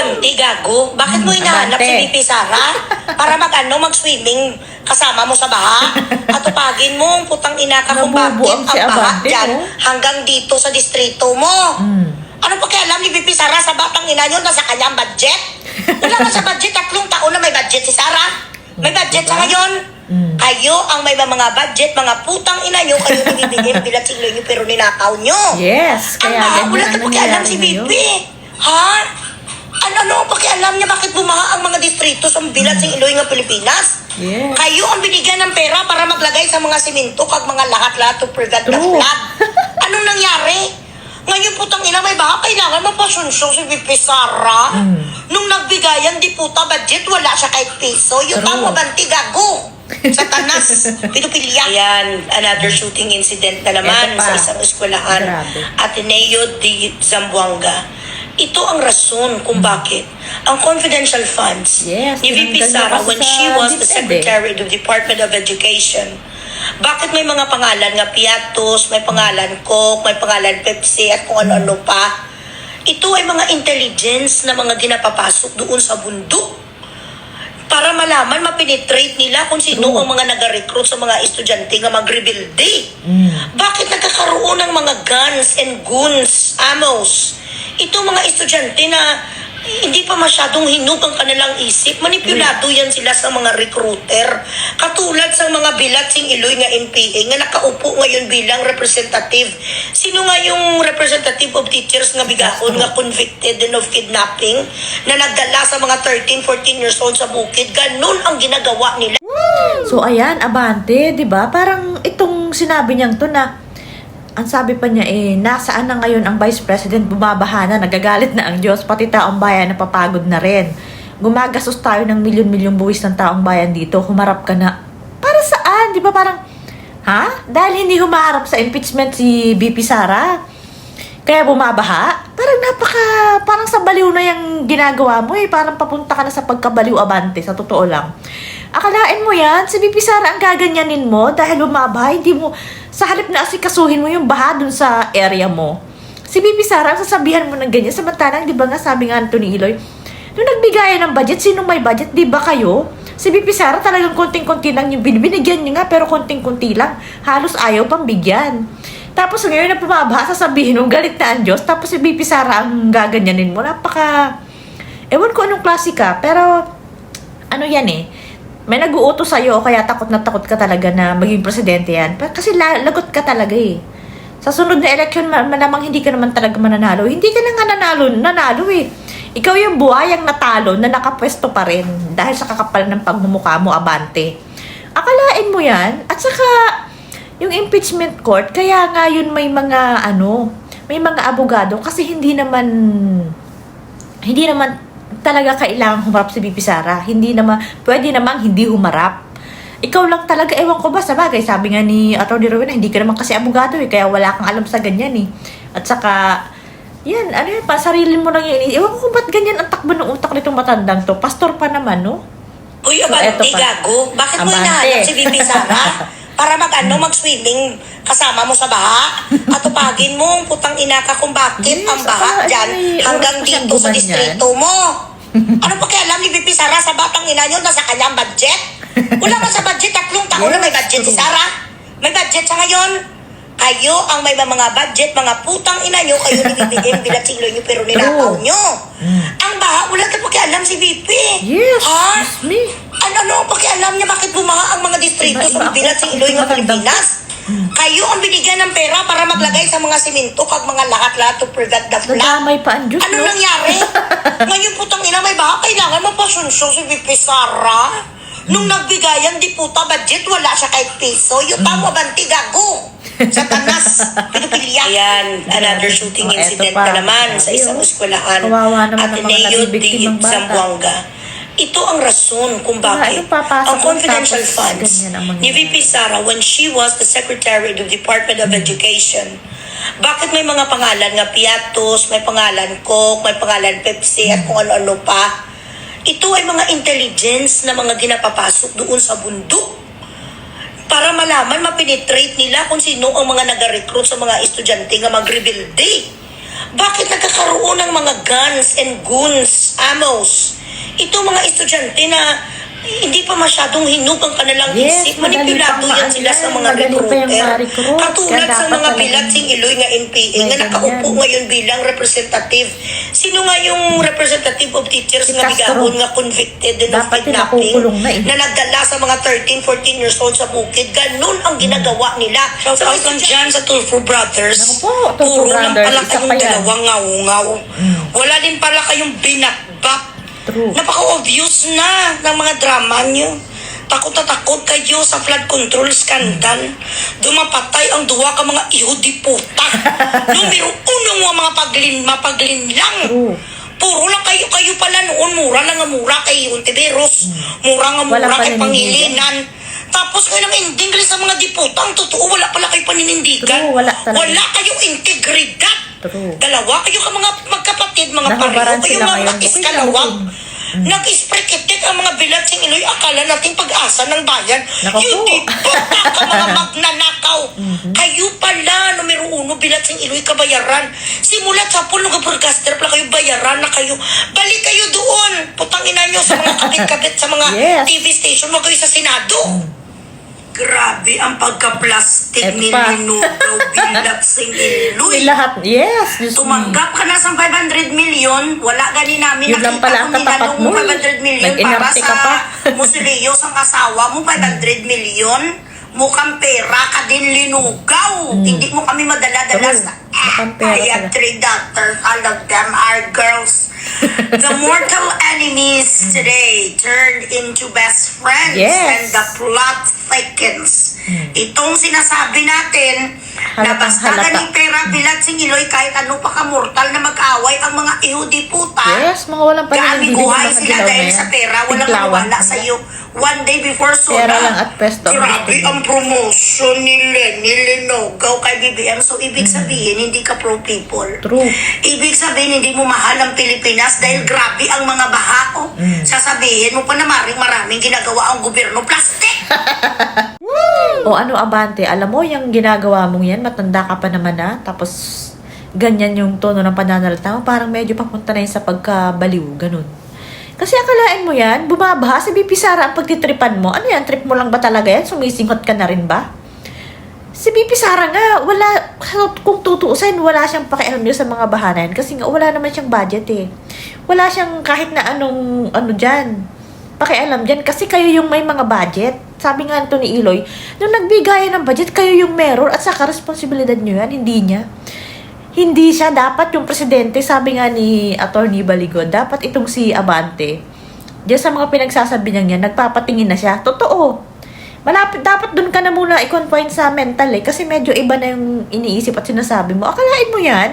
abanti, gago? Bakit mo hinahanap si BP Sara? Para mag-swimming kasama mo sa baha? At tupagin mo, putang ina ka kung bakit ang baha dyan hanggang dito sa distrito mo. Ano pa kaya alam ni BP Sara sa batang ina yun na sa kanyang budget? Wala ka sa budget, 3 taon na may budget si Sara. May budget sa ngayon. Kayo ang may mga budget, mga putang ina nyo, kayo nabibigay bilang silo nyo pero ninakaw nyo. Yes, ang kaya wala ka pakialam si BP. Ha? Ano pakialam niya bakit bumaha ang mga distrito sa bilang sing Iloy nga Pilipinas? Yes. Kayo ang binigyan ng pera para maglagay sa mga simento kag mga lahat-lahat to prevent the flood. Anong nangyari? Ngayon putang ina may baha, kailangan mapasunsyo si BP Sara. Nung nagbigayan di puta budget, wala siya kahit piso. Yung tang mabanti gago. Satanas, pedophilia. Ayan, another shooting incident na naman sa isang eskwelahan. Ateneo de Zamboanga. Ito ang rason kung bakit ang confidential funds ni VP Sara when she was the Secretary of the Department of Education. Bakit may mga pangalan nga Piatos, may pangalan Coke, may pangalan Pepsi at kung ano-ano pa. Ito ay mga intelligence na mga ginapapasok doon sa bundok para malaman, mapenetrate nila kung sino ang mga nag-recruit sa mga estudyante nga mag-rebelde. Bakit nagkakaroon ng mga guns and goons, ammos? Ito mga estudyante na hindi pa masyadong hinug ang kanilang isip. Manipulado yan sila sa mga recruiter. Katulad sa mga bilatsing Iloy nga NPA nga nakaupo ngayon bilang representative. Sino nga yung representative of teachers nga bigaon nga convicted din of kidnapping na nagdala sa mga 13, 14 years old sa bukid? Ganun ang ginagawa nila. So ayan, abante, 'di ba? Parang itong sinabi niyang to na ang sabi pa niya nasaan na ngayon ang Vice President, bumabaha na, nagagalit na ang Diyos, pati taong bayan napapagod na rin. Gumagastos tayo ng milyon-milyong buwis ng taong bayan dito, humarap ka na. Para saan? Di ba parang, ha? Dahil hindi humarap sa impeachment si BP Sara, kaya bumabaha? Parang sa baliw na yung ginagawa mo parang papunta ka na sa pagkabaliw abante, sa totoo lang. Akalain mo yan, si BP Sara ang gaganyanin mo dahil bumabaha, hindi mo, sa halip na asikasuhin mo yung baha dun sa area mo. Si BP Sara, ang sasabihan mo ng ganyan, samantalang, di ba nga sabi nga Anthony Iloy, nung nagbigayan ng budget, sinong may budget, di ba kayo? Si BP Sara talagang konting-konti lang yung binigyan niya nga, pero konting-konti lang, halos ayaw pang bigyan. Tapos ngayon na pumabaha, sasabihin nung galit na ang Diyos, tapos si BP Sara ang gaganyanin mo, ewan ko anong klase ka, pero, ano yan may nag-uutos sa'yo o kaya takot na takot ka talaga na maging presidente yan. Kasi lagot ka talaga Sa sunod na election, malamang hindi ka naman talaga mananalo. Hindi ka na nga nanalo Ikaw yung buhayang natalo na nakapwesto pa rin dahil sa kakapal ng pagmumukha mo, abante. Akalain mo yan. At saka, yung impeachment court, kaya nga yun may mga abogado kasi hindi naman talaga kailangan humarap si BP Sara. Pwede namang hindi humarap. Ikaw lang talaga, ewan ko ba, sa bagay, sabi nga ni Atty. Rowena, hindi ka naman kasi abogado kaya wala kang alam sa ganyan At saka, yan, sarili mo lang yan. Ewan ko ba't ganyan ang takbo ng utak nitong matandang to. Pastor pa naman, no? Uy, abante, gago. Bakit mo hinahanap si BP Sara? Para mag-swimming kasama mo sa baha? At tupagin mo, putang ina ka kung bakit ang baha dyan hanggang dito sa distrito mo. Ano pa kaya alam ni BP Sara sa batang ina yun na sa kanyang budget? Wala ka sa budget, 3 taon na may budget si Sara. May budget sa ngayon. Kayo ang may mga budget, mga putang ina nyo, kayo nabibigay bilang silo nyo pero ninakaw nyo. Ang baha, wala ka pakialam si BP. Yes, ha? me. Ano pakialam niya bakit bumaha ang mga distrito sa bilang sing Iloy nga Pilipinas? Kayo ang binigyan ng pera para maglagay sa mga simento kag mga lahat-lahat to prevent the flood. Nadamay pa ang Diyos, ano nangyari? Ngayon putang ina may baha, kailangan mapasunsyo si BP Sara. Nung nagbigayan di puta budget, wala siya kahit piso. Yung tang mabanti gago. Satanas, pedophilia. Ayan, another shooting incident na naman sa isang eskwelahan. Ateneo de Zamboanga. Ito ang rason kung bakit ang confidential funds ni VP Sara when she was the Secretary of the Department of Education. Bakit may mga pangalan nga Piatos, may pangalan Coke, may pangalan Pepsi at kung ano-ano pa. Ito ay mga intelligence na mga ginapapasok doon sa bundok para malaman, mapenetrate nila kung sino ang mga nag-recruit sa mga estudyante nga mag-rebelde. Bakit nagkakaroon ng mga guns and goons, amos? Ito mga estudyante na hindi pa masyadong hinug ang kanilang Yes, isip. madali Manipulado pang yan sila sa mga madali pa yung recruiter. ma-recruit. Katulad Kaya sa dapat mga talagang bilatsing Iloy nga NPA may nga nakaupo ganyan. ngayon bilang representative. Sino nga yung representative of teachers Si nga Castro. bigahon nga convicted din of Dapat din kidnapping nakukulong na eh. na nagdala sa mga 13, 14 years old sa bukid. Ganun ang ginagawa nila. Shout out lang dyan sa Tulfo Brothers. Naku po, Tulfo Puro lang Brothers, pala isa kayong pa yan. dalawang ngaw-ngaw. Wala din pala kayong binakbak. True. Napaka-obvious na ng mga drama nyo. Takot na takot kayo sa flood control scandal. Dumapatay ang duwa ka mga ihudi puta. Numero uno mga mapaglinlang. True. Puro lang kayo pala noon. Mura lang nga mura kay Ontiveros. Mura nga Wala mura kay paninindigan. Pangilinan. Tapos ngayon ang ending sa mga diputang. Totoo, wala pala kayo paninindigan. True, wala talaga. Wala kayong integridad. True. Dalawa kayo ka mga magkapatid, mga Nahabaran pareho, kayo sila mga ngayon. makiskalawag. Nag-isprekitik ang mga bilatsing Iloy, akala nating pag-asa ng bayan. Naku Yung po. di ka mga magnanakaw. Kayo pala, numero uno, bilatsing Iloy, kabayaran. Simulat sa pool, nung broadcaster pala kayo, bayaran na kayo. Balik kayo doon. Putang ina nyo sa mga kabit-kabit sa mga Yes. TV station, wag kayo sa Senado. Grabe ang pagka-plastic Eto ni pa. Linugaw bilatsing Iloy. Lahat, yes. Diyos me. Tumanggap ka na sa 500 million, wala gani namin Yun lang pala ang kung katapat ninanong mo, 500 million para nag-inarte sa ka pa. musiliyos ang asawa mo, 500 million. Mukhang pera ka din linugaw. Hindi mo kami madala-dala True. sa Mukhang pera I have pala. 3 daughters. All of them are girls. The mortal enemies today turned into best friends. Yes. And the plot thickens. Itong sinasabi natin na Halatang basta halata. ganing pera bilatsing Iloy kahit ano pa kamortal na mag-away ang mga ihudi puta. Yes, mga walang paninindigan Gaamiguhay ng mga sila dilaw na dahil yan. sa pera. Walang Tiklawan. maniwala sa iyo. One day before soda. Pera lang at pwesto ang Grabe gusto ang promotion ni Lenny Linogaw kay BBM. So, ibig sabihin, hindi ka pro-people. True. Ibig sabihin, hindi mo mahal ang Pilipinas dahil grabe ang mga bahao. Sasabihin mo pa na maraming ginagawa ang gobyerno. Plastic! O ano, Abante, alam mo, yung ginagawa mong yan, matanda ka pa naman na, tapos ganyan yung tono ng pananalita mo, parang medyo papunta na yun sa pagkabaliw, ganun. Kasi akalain mo yan, bumabaha, si BP Sara ang pagtitripan mo. Ano yan, trip mo lang ba talaga yan? Sumisinghot ka na rin ba? Si BP Sara nga, wala, kung tutuusin, wala siyang pakialam yun sa mga bahanan. Kasi nga, wala naman siyang budget eh. Wala siyang kahit na anong, ano dyan, pakialam dyan. Kasi kayo yung may mga budget. Sabi nga nito ni Iloy, nung nagbigayan ng budget, kayo yung meron at saka responsibilidad nyo yan, hindi niya. Hindi siya dapat yung presidente, sabi nga ni Attorney Baligon, dapat itong si Abante. Diyan sa mga pinagsasabi niya, nagpapatingin na siya. Totoo. Malapit, dapat dun ka na muna i-confine sa mental eh, kasi medyo iba na yung iniisip at sinasabi mo. Akalain mo yan?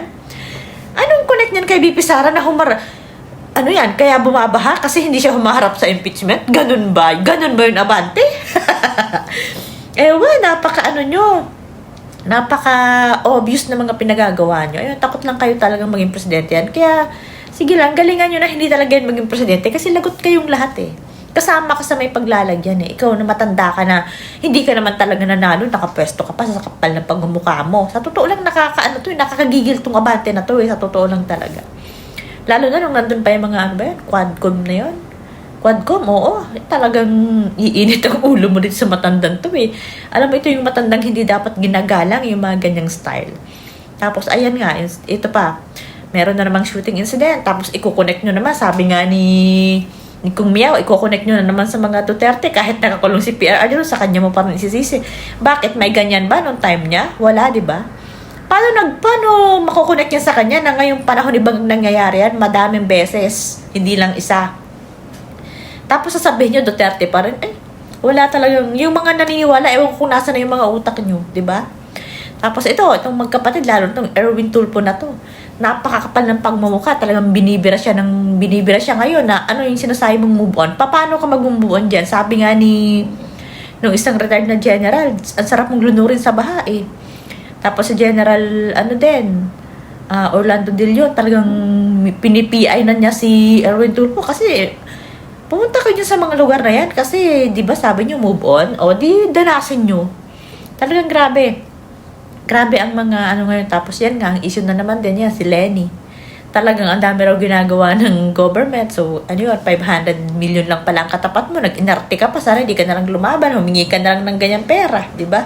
Anong connect niyan kay BP Sara na ano yan, kaya bumabaha kasi hindi siya humaharap sa impeachment? Ganun ba? Ganun ba yun, Abante? Napaka-obvious na mga pinagagawa nyo. Ayun, takot lang kayo talagang maging presidente yan. Kaya, sige lang, galingan nyo na hindi talaga yan maging presidente kasi lagot kayong lahat eh. Kasama ka sa may paglalagyan eh. Ikaw na matanda ka na, hindi ka naman talaga nanalo, nakapwesto ka pa sa kapal ng pagmumukha mo. Sa totoo lang, nakakagigil tong Abante na to eh. Sa totoo lang talaga. Lalo na nung nandun pa yung mga, Quadcom na yun. Quadcom, oo. Talagang iinit ang ulo mo dito sa matandang to eh. Alam mo, ito yung matandang hindi dapat ginagalang yung mga ganyang style. Tapos, ayan nga, ito pa. Meron na namang shooting incident. Tapos, i-connect nyo naman. Sabi nga ni Kung Miao, i-connect nyo na naman sa mga Duterte. Kahit nakakulong si PRR, sa kanya mo pa rin isisisi. Bakit? May ganyan ba nung time niya? Wala, di ba? Paano makukonect yan sa kanya na ngayong panahon ibang nangyayari yan? Madaming beses. Hindi lang isa. Tapos sasabihin nyo, Duterte pa rin. Wala talagang, yung mga naniniwala, ewan ko kung nasa na yung mga utak nyo, di ba? Tapos itong magkapatid, lalo itong Erwin Tulfo na to, napakakapal ng pagmumukha, talagang binibira siya ngayon na ano yung sinasabi mong move on. Paano ka mag-move on dyan? Sabi nga nung isang retired na general, ang sarap mong lunurin sa baha eh. Tapos si General, Orlando De Leon, talagang pinipiay na niya si Erwin Tulfo kasi pumunta kayo sa mga lugar na yan kasi, di ba sabi nyo, move on? O, di danasin nyo. Talagang grabe. Grabe ang mga ano ngayon. Tapos yan nga, ang issue na naman din yan, si Lenny. Talagang ang dami raw ginagawa ng government. So, ano yun, 500 million lang pala ang katapat mo. Nag-inarte ka pa, sana hindi ka na lang lumaban. Humingi ka na lang ng ganyang pera, di ba?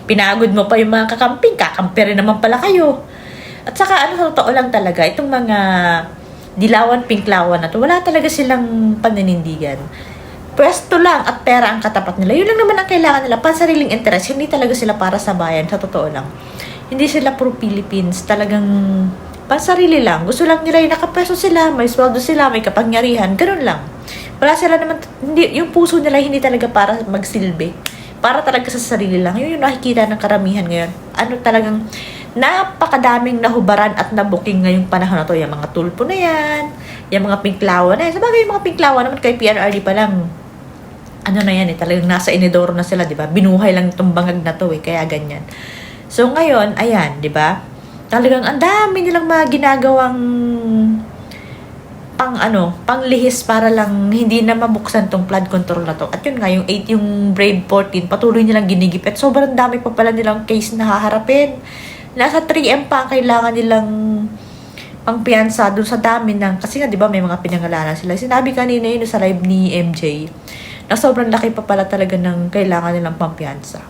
Pinagod mo pa yung mga kakamping. Kakampi rin naman pala kayo. At saka, ano, sa totoo lang talaga, itong mga dilawan, pinklawan na to, wala talaga silang paninindigan. Pwesto lang at pera ang katapat nila. Yun lang naman ang kailangan nila. Pansariling interest. Hindi talaga sila para sa bayan. Sa totoo lang. Hindi sila pro-Philippines. Talagang pansarili lang. Gusto lang nila yung nakapwesto sila. May sweldo sila. May kapangyarihan. Ganun lang. Wala sila naman. Hindi, yung puso nila hindi talaga para magsilbi. Para talaga sa sarili lang. Yun yung nakikita ng karamihan ngayon. Ano talagang napakadaming nahubaran at nabuking ngayong panahon na to. Yung mga tulpo na yan. Yung mga pinklawan na yan. Sabagay yung mga pinklawan naman kay PRRD pa lang. Ano na yan talagang nasa inidoro na sila, di ba? Binuhay lang itong bangag na to kaya ganyan. So ngayon, ayan, di ba? Talagang ang dami nilang mga ginagawang panglihis para lang hindi na mabuksan tong flood control na to. At yun nga, yung Brave 14, patuloy nilang ginigipit. Sobrang dami pa pala nilang case na haharapin. Nasa 3M pa ang kailangan nilang pangpiyansa doon sa dami ng, kasi nga, di ba, may mga pinangalanan sila. Sinabi kanina yun sa live ni MJ, na sobrang laki pa pala talaga ng kailangan nilang pampiyansa.